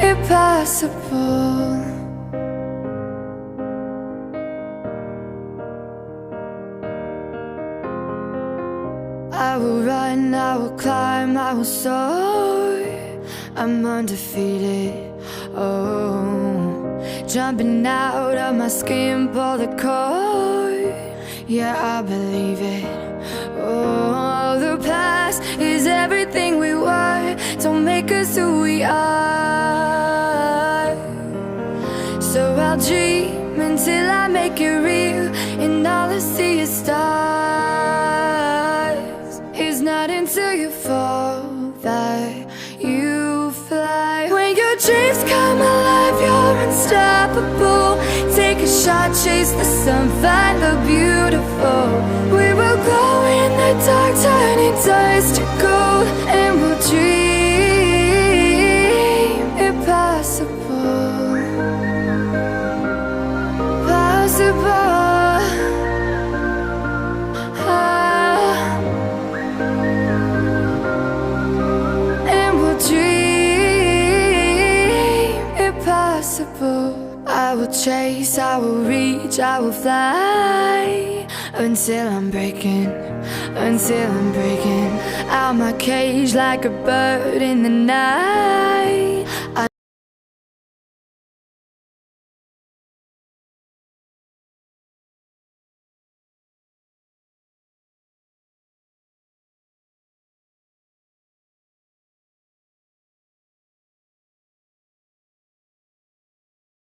impossible. I will run, I will climb, I will soar. I'm undefeated, oh. Jumping out of my skin, pull the cord. Yeah, I believe it. Oh, the past is everything we were. Don't make us who we are. So I'll dream until I make it real, and all I see is stars. It's not until you fall that you fly. When your dreams come alive, you're unstoppable. Take a shot, chase the sun, find the beautiful. We will glow in the dark, turning dust to gold, and we'll dream impossible. Possible. And we'll dream impossible. I will chase, I will reach, I will fly until I'm breaking out my cage like a bird in the night.